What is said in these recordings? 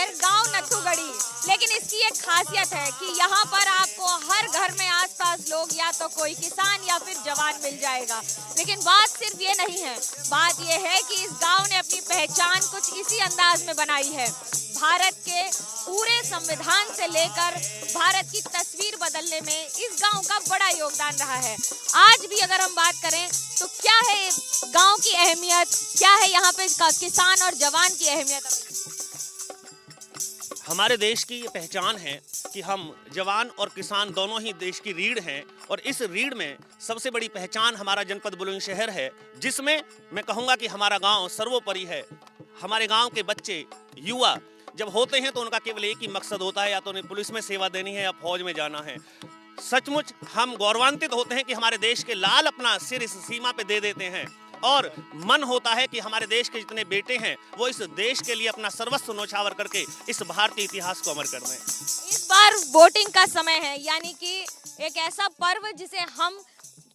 है गांव नथुगढ़ी, लेकिन इसकी एक खासियत है कि यहाँ पर आपको हर घर में आसपास लोग या तो कोई किसान या फिर जवान मिल जाएगा। लेकिन बात सिर्फ ये नहीं है, बात ये है कि इस गांव ने अपनी पहचान कुछ इसी अंदाज में बनाई है। भारत के पूरे संविधान से लेकर भारत की तस्वीर बदलने में इस गांव का बड़ा योगदान रहा है। आज भी अगर हम बात करें तो क्या है गांव की अहमियत, क्या है यहाँ पे किसान और जवान की अहमियत? हमारे देश की ये पहचान है कि हम जवान और किसान दोनों ही देश की रीढ़ हैं, और इस रीढ़ में सबसे बड़ी पहचान हमारा जनपद बुलंदशहर है, जिसमें मैं कहूँगा कि हमारा गांव सर्वोपरि है। हमारे गांव के बच्चे, युवा जब होते हैं तो उनका केवल एक ही मकसद होता है, या तो उन्हें पुलिस में सेवा देनी है या फौज में जाना है। सचमुच हम गौरवान्वित होते हैं कि हमारे देश के लाल अपना सिर इस सीमा पे दे देते हैं, और मन होता है कि हमारे देश के जितने बेटे हैं वो इस देश के लिए अपना सर्वस्व न्यौछावर करके इस भारतीय इतिहास को अमर कर दें। इस बार वोटिंग का समय है, यानी कि एक ऐसा पर्व जिसे हम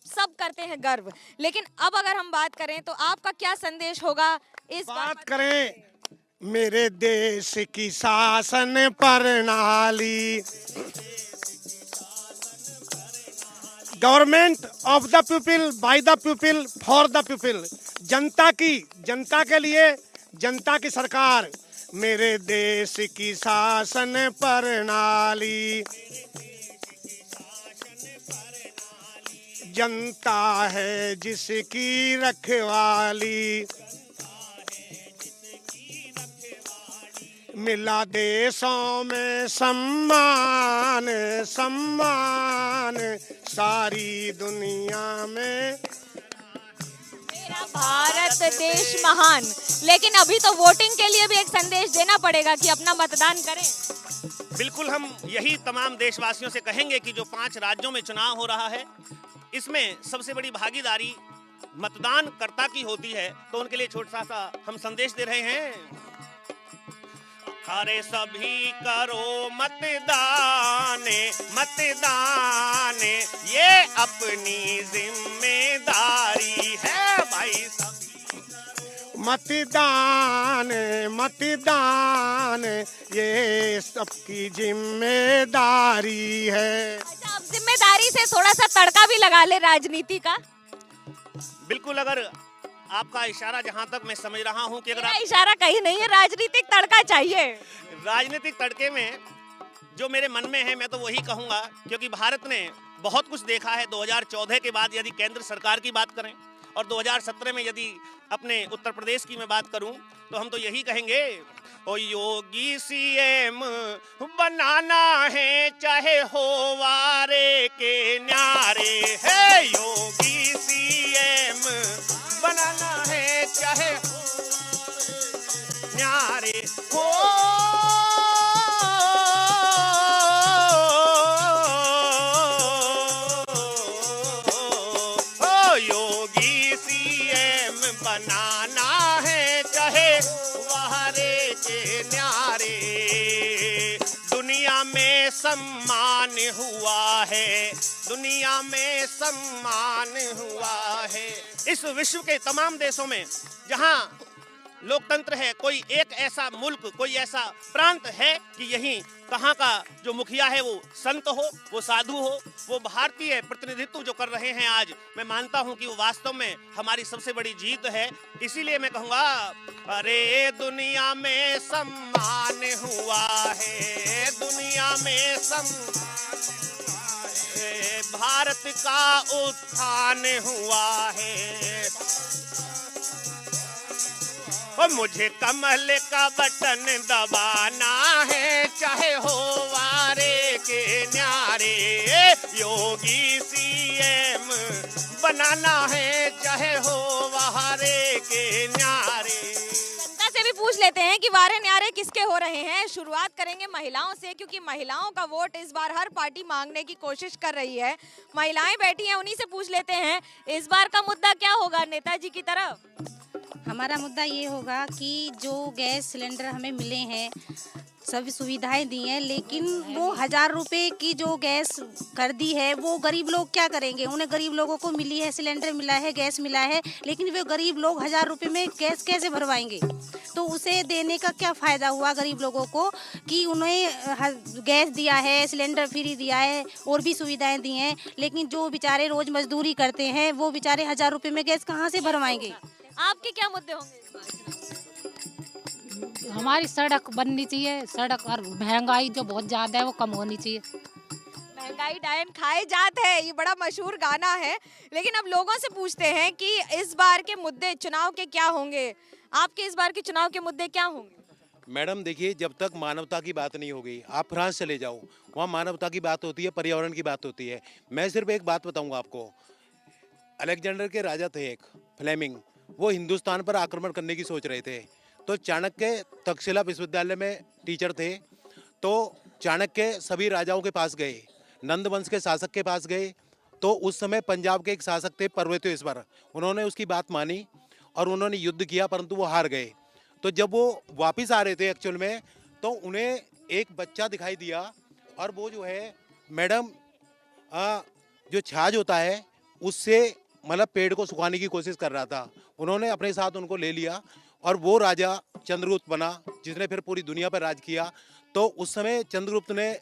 सब करते हैं गर्व। लेकिन अब अगर हम बात करें तो आपका क्या संदेश होगा इस बात करें मेरे देश की शासन प्रणाली, government of the people, by the people, for the people, जनता की, जनता के लिए, जनता की सरकार, मेरे देश की शासन प्रणाली। जनता है जिसकी रखवाली, मिला देशों में सम्मान, सम्मान सारी दुनिया में। मेरा भारत देश महान। लेकिन अभी तो वोटिंग के लिए भी एक संदेश देना पड़ेगा कि अपना मतदान करें। बिल्कुल, हम यही तमाम देशवासियों से कहेंगे कि जो 5 राज्यों में चुनाव हो रहा है, इसमें सबसे बड़ी भागीदारी मतदानकर्ता की होती है, तो उनके लिए छोटा सा हम संदेश दे रहे हैं। अरे सभी करो मतदान, मतदान ये अपनी जिम्मेदारी है भाई। सभी मतदान, मतदान ये सबकी जिम्मेदारी है। अच्छा, अब जिम्मेदारी से थोड़ा सा तड़का भी लगा ले राजनीति का। बिल्कुल, अगर आपका इशारा जहां तक मैं समझ रहा हूं कि अगर आप इशारा कहीं नहीं है, राजनीतिक तड़का चाहिए। राजनीतिक तड़के में जो मेरे मन में है मैं तो वही कहूंगा, क्योंकि भारत ने बहुत कुछ देखा है। 2014 के बाद यदि केंद्र सरकार की बात करें और 2017 में यदि अपने उत्तर प्रदेश की मैं बात करूं, तो हम तो यही कहेंगे, ओ योगी सीएम बनाना है चाहे हो वारे के न्यारे है। योगी सीएम बनाना है चाहे न्यारे हो। योगी सीएम बनाना है चाहे वारे के न्यारे। दुनिया में सम्मान हुआ है, दुनिया में सम्मान हुआ है। इस विश्व के तमाम देशों में जहां लोकतंत्र है, कोई एक ऐसा मुल्क, कोई ऐसा प्रांत है कि यहीं कहाँ का जो मुखिया है वो संत हो, वो साधु हो, वो भारतीय प्रतिनिधित्व जो कर रहे हैं आज, मैं मानता हूं कि वो वास्तव में हमारी सबसे बड़ी जीत है। इसीलिए मैं कहूँगा, अरे दुनिया में सम्मान हुआ है, दुनिया में सम्मान, भारत का उत्थान हुआ है। और मुझे कमल का बटन दबाना है चाहे हो वारे के न्यारे। योगी सीएम बनाना है चाहे हो वारे के न्यारे। जनता से भी पूछ लेते हैं कि वारे न्यारे किसके हो रहे हैं। शुरुआत करेंगे महिलाओं से, क्योंकि महिलाओं का वोट इस बार हर पार्टी मांगने की कोशिश कर रही है। महिलाएं बैठी हैं, उन्हीं से पूछ लेते हैं इस बार का मुद्दा क्या होगा नेताजी की तरफ। हमारा मुद्दा ये होगा कि जो गैस सिलेंडर हमें मिले हैं सभी सुविधाएं दी हैं, लेकिन वो 1000 रुपए की जो गैस कर दी है वो गरीब लोग क्या करेंगे। उन्हें गरीब लोगों को मिली है, सिलेंडर मिला है, गैस मिला है, लेकिन वे गरीब लोग 1000 रुपए में गैस कैसे भरवाएंगे। तो उसे देने का क्या फ़ायदा हुआ गरीब लोगों को कि उन्हें गैस दिया है, सिलेंडर फ्री दिया है और भी सुविधाएं दी हैं, लेकिन जो बेचारे रोज़ मजदूरी करते हैं वो बेचारे 1000 रुपए में गैस कहाँ से भरवाएंगे। आपके क्या मुद्दे होंगे इस बार? हमारी सड़क बननी चाहिए, सड़क और महंगाई जो बहुत ज्यादा है वो कम होनी चाहिए। महंगाई डायन खाए जात है, ये बड़ा मशहूर गाना है। लेकिन अब लोगों से पूछते हैं कि इस बार के मुद्दे चुनाव के क्या होंगे। आपके इस बार के चुनाव के मुद्दे क्या होंगे? मैडम देखिए, जब तक मानवता की बात नहीं होगी, आप फ्रांस चले जाओ, वहाँ मानवता की बात होती है, पर्यावरण की बात होती है। मैं सिर्फ एक बात बताऊंगा आपको, अलेक्जेंडर के राजा थे एक फ्लेमिंग, वो हिंदुस्तान पर आक्रमण करने की सोच रहे थे। तो चाणक्य तक्षशिला विश्वविद्यालय में टीचर थे, तो चाणक्य सभी राजाओं के पास गए, नंद वंश के शासक के पास गए। तो उस समय पंजाब के एक शासक थे पर्वतेश्वर, उन्होंने उसकी बात मानी और उन्होंने युद्ध किया, परंतु वो हार गए। तो जब वो वापस आ रहे थे एक्चुअल में, तो उन्हें एक बच्चा दिखाई दिया और वो जो है मैडम जो छाछ होता है उससे मतलब पेड़ को सुखाने की कोशिश कर रहा था। उन्होंने अपने साथ उनको ले लिया और वो राजा चंद्रगुप्त बना, जिसने फिर पूरी दुनिया पर राज किया। तो उस समय चंद्रगुप्त ने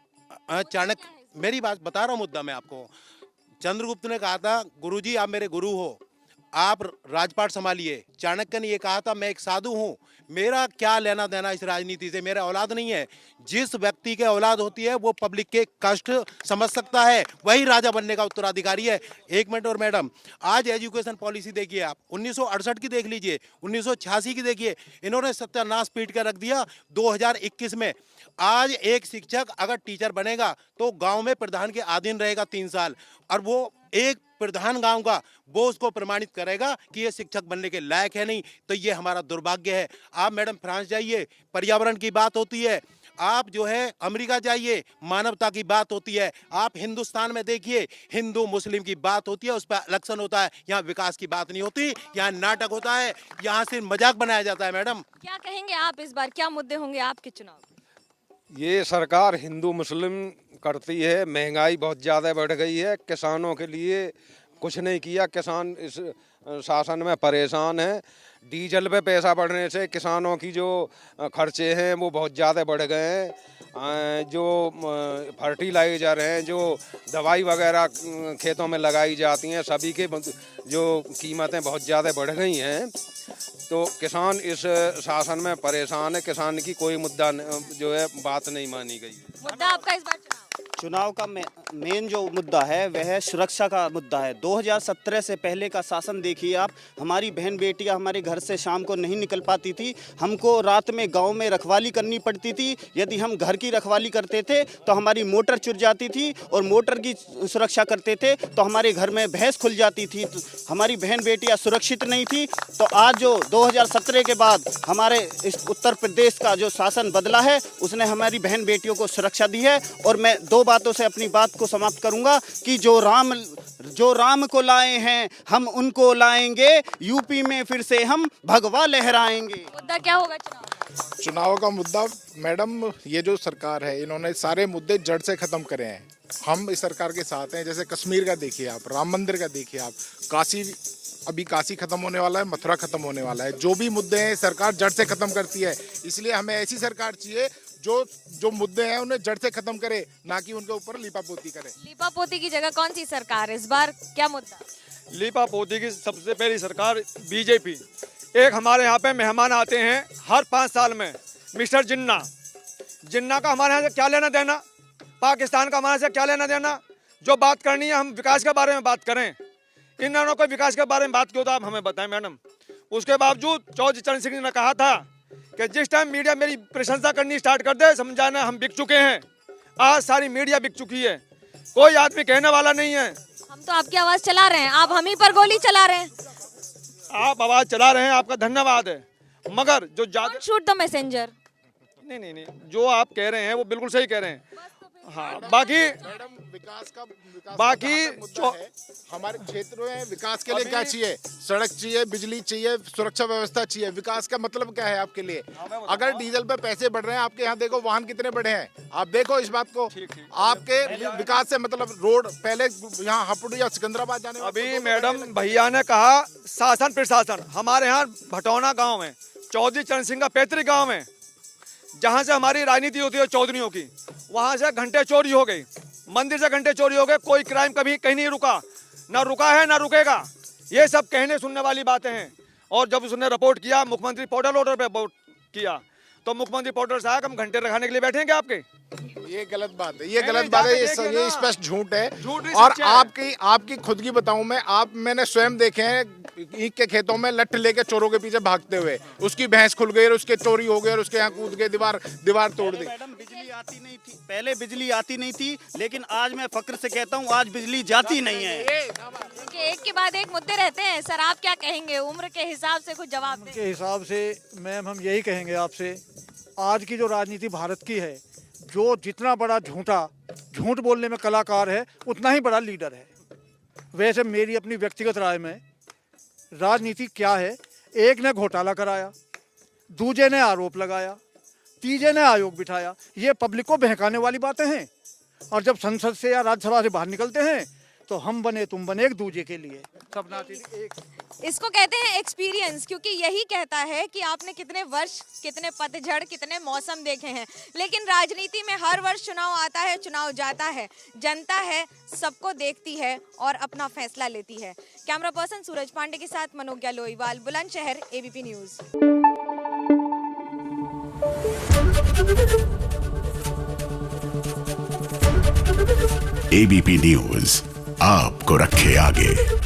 चाणक्य, मेरी बात बता रहा हूँ मुद्दा मैं आपको, चंद्रगुप्त ने कहा था गुरुजी आप मेरे गुरु हो, आप राजपाट संभालिए। चाणक्य ने ये कहा था मैं एक साधु हूँ, मेरा क्या लेना देना इस राजनीति से, मेरा औलाद नहीं है। जिस व्यक्ति के औलाद होती है वो पब्लिक के कष्ट समझ सकता है, वही राजा बनने का उत्तराधिकारी है। एक मिनट और मैडम, आज एजुकेशन पॉलिसी देखिए आप, 1968 की देख लीजिए, 1986 की देखिए, इन्होंने सत्यानाश पीट कर रख दिया 2021 में। आज एक शिक्षक अगर टीचर बनेगा तो गांव में प्रधान के अधीन रहेगा 3 साल, और वो एक प्रधान गांव का वो उसको प्रमाणित करेगा कि ये शिक्षक बनने के लायक है नहीं। तो ये हमारा दुर्भाग्य है। आप मैडम फ्रांस जाइए, पर्यावरण की बात होती है, आप जो है अमेरिका जाइए, मानवता की बात होती है, आप हिंदुस्तान में देखिए हिंदू मुस्लिम की बात होती है, उस पर इलेक्शन होता है। यहाँ विकास की बात नहीं होती, यहाँ नाटक होता है, यहाँ सिर्फ मजाक बनाया जाता है। मैडम क्या कहेंगे आप इस बार, क्या मुद्दे होंगे आपके चुनाव? ये सरकार हिंदू मुस्लिम करती है, महंगाई बहुत ज़्यादा बढ़ गई है, किसानों के लिए कुछ नहीं किया, किसान इस शासन में परेशान है। डीजल पे पैसा बढ़ने से किसानों की जो खर्चे हैं वो बहुत ज़्यादा बढ़ गए हैं। जो फर्टिलाइज़र हैं, जो दवाई वगैरह खेतों में लगाई जाती हैं, सभी के जो कीमतें बहुत ज़्यादा बढ़ गई हैं। तो किसान इस शासन में परेशान है, किसान की कोई मुद्दा जो है बात नहीं मानी गई। मुद्दा आपका इस बार चुनाव का मेन जो मुद्दा है वह है सुरक्षा का मुद्दा है। 2017 से पहले का शासन देखिए आप, हमारी बहन बेटियां हमारे घर से शाम को नहीं निकल पाती थी, हमको रात में गांव में रखवाली करनी पड़ती थी। यदि हम घर की रखवाली करते थे तो हमारी मोटर चुर जाती थी, और मोटर की सुरक्षा करते थे तो हमारे घर में भैंस खुल जाती थी, तो हमारी बहन बेटियां सुरक्षित नहीं थी। तो आज जो 2017 के बाद हमारे इस उत्तर प्रदेश का जो शासन बदला है, उसने हमारी बहन बेटियों को सुरक्षा दी है। और मैं 2 बातों से अपनी बात को समाप्त करूंगा कि जो राम को लाए हैं हम उनको लाएंगे, यूपी में फिर से हम भगवा लहराएंगे। मुद्दा क्या होगा चुनाव का मुद्दा? मैडम ये जो सरकार है इन्होंने सारे मुद्दे जड़ से खत्म करे हैं। हम इस सरकार के साथ हैं। जैसे कश्मीर का देखिए आप, राम मंदिर का देखिए आप, अभी काशी खत्म होने वाला है, मथुरा खत्म होने वाला है। जो भी मुद्दे हैं सरकार जड़ से खत्म करती है। इसलिए हमें ऐसी सरकार चाहिए जो मुद्दे हैं उन्हें जड़ से खत्म करे, ना कि उनके ऊपर लीपापोती करे। लीपापोती की जगह कौन सी सरकार इस बार, क्या मुद्दा? लीपापोती की सबसे पहली सरकार बीजेपी। एक हमारे यहाँ पे मेहमान आते हैं हर 5 साल में, मिस्टर जिन्ना का हमारे यहाँ से क्या लेना देना, पाकिस्तान का हमारे से क्या लेना देना। जो बात करनी है हम विकास के बारे में बात करें, इन्होंने कोई विकास के बारे में बात क्यों, तो आप हमें बताएं मैडम। उसके बावजूद चौधरी चरण सिंह ने कहा था कि जिस टाइम मीडिया मेरी प्रशंसा करनी स्टार्ट कर दे, समझाना हम बिक चुके हैं। आज सारी मीडिया बिक चुकी है, कोई आदमी कहने वाला नहीं है। हम तो आपकी आवाज चला रहे हैं, आप हम ही पर गोली चला रहे हैं। आप आवाज चला रहे हैं, आपका धन्यवाद है, मगर जो शूट द मैसेंजर। नहीं, जो आप कह रहे हैं वो बिल्कुल सही कह रहे हैं। हाँ बाकी मैडम विकास का बाकी मुद्दा है, हमारे क्षेत्र में विकास के लिए क्या चाहिए? सड़क चाहिए, बिजली चाहिए, सुरक्षा व्यवस्था चाहिए। विकास का मतलब क्या है आपके लिए? अगर डीजल पे पैसे बढ़ रहे हैं, आपके यहाँ देखो वाहन कितने बढ़े हैं, आप देखो इस बात को। आपके विकास से मतलब रोड पहले यहाँ हापुड़ या सिकंदराबाद जाने में अभी मैडम भैया ने कहा शासन प्रशासन, हमारे यहाँ भटौना गांव में चौधरी चरण सिंह का पैतृक गांव है, जहां से हमारी राजनीति होती है चौधरीयों की, वहां से घंटे चोरी हो गई, मंदिर से घंटे चोरी हो गए, कोई क्राइम कभी कहीं नहीं रुका, ना रुका है ना रुकेगा। ये सब कहने सुनने वाली बातें हैं। और जब उसने रिपोर्ट किया, मुख्यमंत्री पोर्टल ऑर्डर पे रिपोर्ट किया, तो मुख्यमंत्री पोर्टल साहब हम घंटे रखाने के लिए बैठेंगे आपके? ये गलत बात है, ये गलत बात है, ये स्पष्ट झूठ है। झूठ और आपकी खुद की बताऊं मैं, मैंने स्वयं देखे हैं ईख के खेतों में लठ लेके चोरों के पीछे भागते हुए, उसकी भैंस खुल गई और उसके चोरी हो गई और उसके यहाँ कूद के दीवार तोड़ दी। मैडम बिजली आती नहीं थी, पहले बिजली आती नहीं थी, लेकिन आज मैं फक्र से कहता हूँ आज बिजली जाती नहीं है। एक के बाद एक मुद्दे रहते हैं। सर आप क्या कहेंगे, उम्र के हिसाब से कुछ जवाब दें। के हिसाब से मैम हम यही कहेंगे आपसे, आज की जो राजनीति भारत की है, जो जितना बड़ा झूठ बोलने में कलाकार है, उतना ही बड़ा लीडर है। वैसे मेरी अपनी व्यक्तिगत राय में राजनीति क्या है, एक ने घोटाला कराया, दूजे ने आरोप लगाया, तीजे ने आयोग बिठाया, ये पब्लिक को बहकाने वाली बातें हैं। और जब संसद से या राज्यसभा से बाहर निकलते हैं तो हम बने तुम बने एक दूजे के लिए, सब नाते एक। इसको कहते हैं एक्सपीरियंस, क्योंकि यही कहता है कि आपने कितने वर्ष, कितने पतझड़, कितने मौसम देखे हैं। लेकिन राजनीति में हर वर्ष चुनाव आता है, चुनाव जाता है, जनता है, सबको देखती है और अपना फैसला लेती है। कैमरा पर्सन सूरज पांडे के साथ Manogya Loiwal, Bulandshahr, ABP news. ABP news आपको रखे आगे।